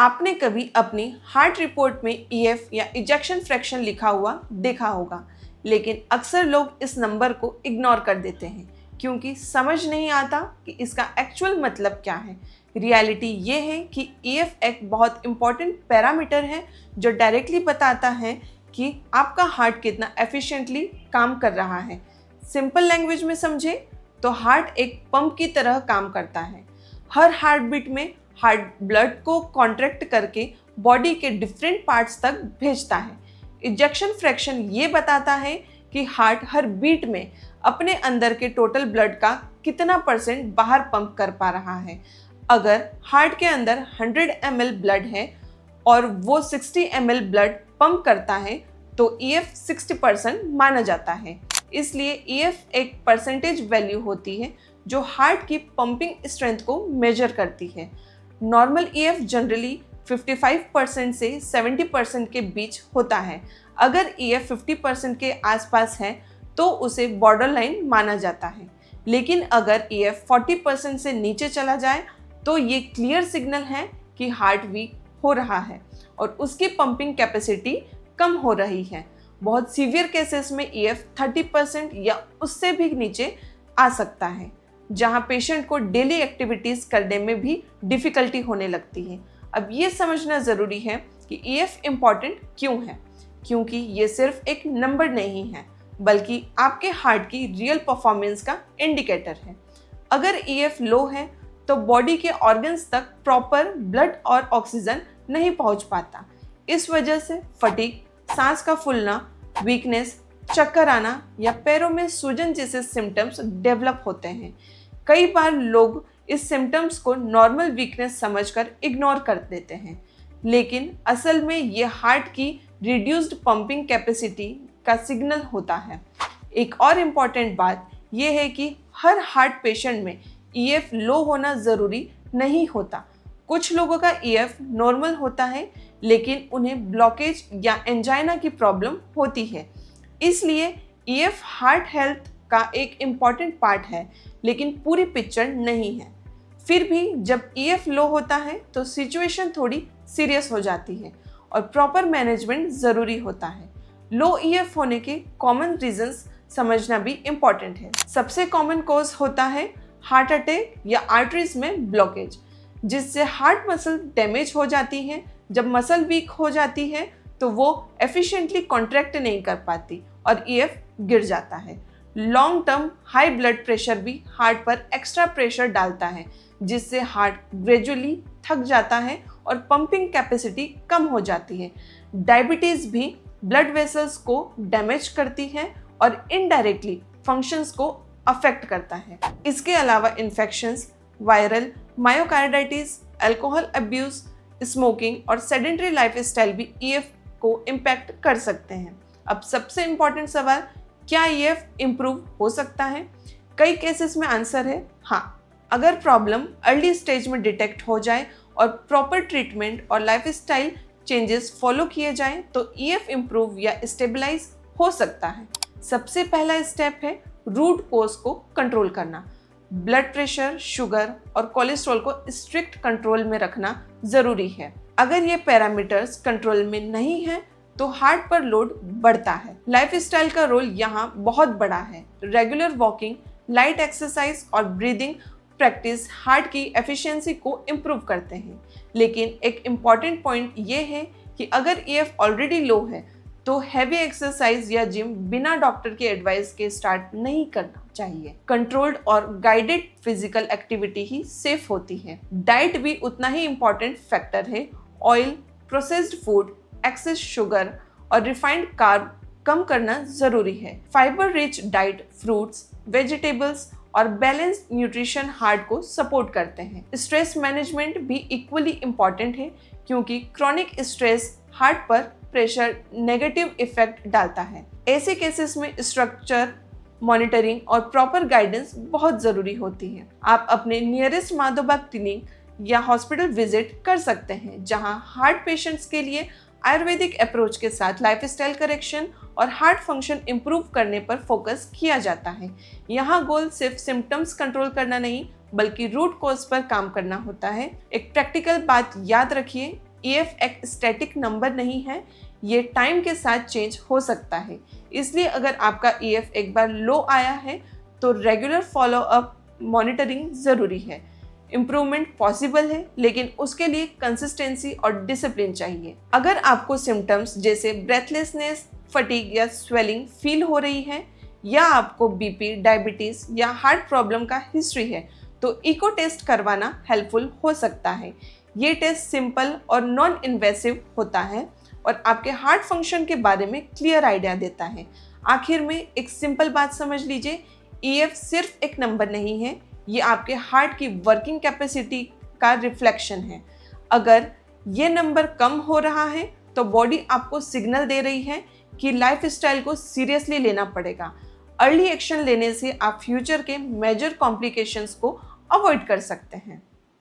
आपने कभी अपनी हार्ट रिपोर्ट में ईएफ या इजेक्शन फ्रैक्शन लिखा हुआ देखा होगा, लेकिन अक्सर लोग इस नंबर को इग्नोर कर देते हैं क्योंकि समझ नहीं आता कि इसका एक्चुअल मतलब क्या है। रियलिटी ये है कि ईएफ एक बहुत इंपॉर्टेंट पैरामीटर है जो डायरेक्टली बताता है कि आपका हार्ट कितना एफिशिएंटली काम कर रहा है। सिंपल लैंग्वेज में समझे तो हार्ट एक पंप की तरह काम करता है। हर हार्ट बीट में हार्ट ब्लड को कॉन्ट्रैक्ट करके बॉडी के डिफरेंट पार्ट्स तक भेजता है। इजेक्शन फ्रैक्शन ये बताता है कि हार्ट हर बीट में अपने अंदर के टोटल ब्लड का कितना % बाहर पंप कर पा रहा है। अगर हार्ट के अंदर 100 ml ब्लड है और वो 60 ml ब्लड पंप करता है तो ईएफ 60% माना जाता है। इसलिए ईएफ एक परसेंटेज वैल्यू होती है जो हार्ट की पंपिंग स्ट्रेंथ को मेजर करती है। नॉर्मल ईएफ जनरली 55% से 70% के बीच होता है। अगर ईएफ 50% के आसपास है तो उसे बॉर्डरलाइन माना जाता है, लेकिन अगर ईएफ 40% से नीचे चला जाए तो ये क्लियर सिग्नल है कि हार्ट वीक हो रहा है और उसकी पंपिंग कैपेसिटी कम हो रही है। बहुत सीवियर केसेस में ईएफ 30% या उससे भी नीचे आ सकता है, जहां पेशेंट को डेली एक्टिविटीज करने में भी डिफिकल्टी होने लगती है। अब ये समझना ज़रूरी है कि ईएफ इम्पॉर्टेंट क्यों है, क्योंकि ये सिर्फ एक नंबर नहीं है बल्कि आपके हार्ट की रियल परफॉर्मेंस का इंडिकेटर है। अगर ईएफ लो है तो बॉडी के ऑर्गन्स तक प्रॉपर ब्लड और ऑक्सीजन नहीं पहुंच पाता। इस वजह से फटीग, सांस का फूलना, वीकनेस, चक्कर आना या पैरों में सूजन जैसे सिम्टम्स डेवलप होते हैं। कई बार लोग इस सिम्टम्स को नॉर्मल वीकनेस समझकर इग्नोर कर देते हैं, लेकिन असल में ये हार्ट की रिड्यूस्ड पंपिंग कैपेसिटी का सिग्नल होता है। एक और इम्पॉर्टेंट बात यह है कि हर हार्ट पेशेंट में ईएफ लो होना ज़रूरी नहीं होता। कुछ लोगों का ईएफ नॉर्मल होता है लेकिन उन्हें ब्लॉकेज या एंजाइना की प्रॉब्लम होती है। इसलिए ईएफ हार्ट हेल्थ का एक इम्पॉर्टेंट पार्ट है, लेकिन पूरी पिक्चर नहीं है। फिर भी जब ईएफ लो होता है तो सिचुएशन थोड़ी सीरियस हो जाती है और प्रॉपर मैनेजमेंट ज़रूरी होता है। लो ईएफ होने के कॉमन रीजंस समझना भी इम्पॉर्टेंट है। सबसे कॉमन कॉज होता है हार्ट अटैक या आर्टरीज में ब्लॉकेज, जिससे हार्ट मसल डैमेज हो जाती है। जब मसल वीक हो जाती है तो वो एफिशिएंटली कॉन्ट्रैक्ट नहीं कर पाती और ईएफ गिर जाता है। Long term high blood pressure भी हार्ट पर एक्स्ट्रा प्रेशर डालता है, जिससे हार्ट ग्रेजुअली थक जाता है और पंपिंग कैपेसिटी कम हो जाती है। डायबिटीज़ भी ब्लड वेसल्स को डैमेज करती है और इनडायरेक्टली फंक्शंस को अफेक्ट करता है। इसके अलावा infections, viral myocarditis, alcohol abuse, smoking और सेडेंटरी लाइफस्टाइल भी ईएफ को इम्पैक्ट कर सकते हैं। अब सबसे इम्पॉर्टेंट सवाल, क्या ईएफ इम्प्रूव हो सकता है? कई केसेस में आंसर है हाँ। अगर प्रॉब्लम अर्ली स्टेज में डिटेक्ट हो जाए और प्रॉपर ट्रीटमेंट और लाइफस्टाइल चेंजेस फॉलो किए जाएं तो ईएफ इम्प्रूव या स्टेबलाइज हो सकता है। सबसे पहला स्टेप है रूट कोज को कंट्रोल करना। ब्लड प्रेशर, शुगर और कोलेस्ट्रॉल को स्ट्रिक्ट कंट्रोल में रखना ज़रूरी है। अगर ये पैरामीटर्स कंट्रोल में नहीं है तो हार्ट पर लोड बढ़ता है। लाइफस्टाइल का रोल यहाँ बहुत बड़ा है। रेगुलर वॉकिंग, लाइट एक्सरसाइज और ब्रीदिंग प्रैक्टिस हार्ट की एफिशिएंसी को इम्प्रूव करते हैं। लेकिन एक इम्पॉर्टेंट पॉइंट ये है कि अगर ईएफ ऑलरेडी लो है तो हैवी एक्सरसाइज या जिम बिना डॉक्टर के एडवाइस के स्टार्ट नहीं करना चाहिए। कंट्रोल्ड और गाइडेड फिजिकल एक्टिविटी ही सेफ होती है। डाइट भी उतना ही इम्पॉर्टेंट फैक्टर है। Oil, processed food, excess sugar और रिफाइंड कार्ब कम करना जरूरी है। Fibre rich diet, fruits, vegetables और बैलेंस न्यूट्रिशन हार्ट को सपोर्ट करते हैं। स्ट्रेस मैनेजमेंट भी इक्वली इम्पॉर्टेंट है, क्योंकि क्रॉनिक स्ट्रेस हार्ट पर प्रेशर नेगेटिव इफेक्ट डालता है। ऐसे केसेस में स्ट्रक्चर, मॉनिटरिंग और प्रॉपर गाइडेंस बहुत ज़रूरी होती है। आप अपने नियरेस्ट माधोबाग क्लिनिक या हॉस्पिटल विजिट कर सकते हैं, जहां हार्ट पेशेंट्स के लिए आयुर्वेदिक अप्रोच के साथ लाइफस्टाइल करेक्शन और हार्ट फंक्शन इंप्रूव करने पर फोकस किया जाता है। यहाँ गोल सिर्फ सिम्टम्स कंट्रोल करना नहीं, बल्कि रूट कॉज पर काम करना होता है। एक प्रैक्टिकल बात याद रखिए, EF एक स्टैटिक नंबर नहीं है, ये टाइम के साथ चेंज हो सकता है। इसलिए अगर आपका EF एक बार लो आया है तो रेगुलर फॉलो अप मॉनिटरिंग ज़रूरी है। इम्प्रूवमेंट पॉसिबल है, लेकिन उसके लिए कंसिस्टेंसी और डिसिप्लिन चाहिए। अगर आपको सिम्टम्स जैसे ब्रेथलेसनेस, फटीग या स्वेलिंग फील हो रही है, या आपको बीपी, डायबिटीज़ या हार्ट प्रॉब्लम का हिस्ट्री है, तो इको टेस्ट करवाना हेल्पफुल हो सकता है। ये टेस्ट सिंपल और नॉन इन्वेसिव होता है और आपके हार्ट फंक्शन के बारे में क्लियर आइडिया देता है। आखिर में एक सिंपल बात समझ लीजिए, EF सिर्फ एक नंबर नहीं है, ये आपके हार्ट की वर्किंग कैपेसिटी का रिफ्लेक्शन है। अगर ये नंबर कम हो रहा है तो बॉडी आपको सिग्नल दे रही है कि लाइफस्टाइल को सीरियसली लेना पड़ेगा। अर्ली एक्शन लेने से आप फ्यूचर के मेजर कॉम्प्लिकेशंस को अवॉइड कर सकते हैं।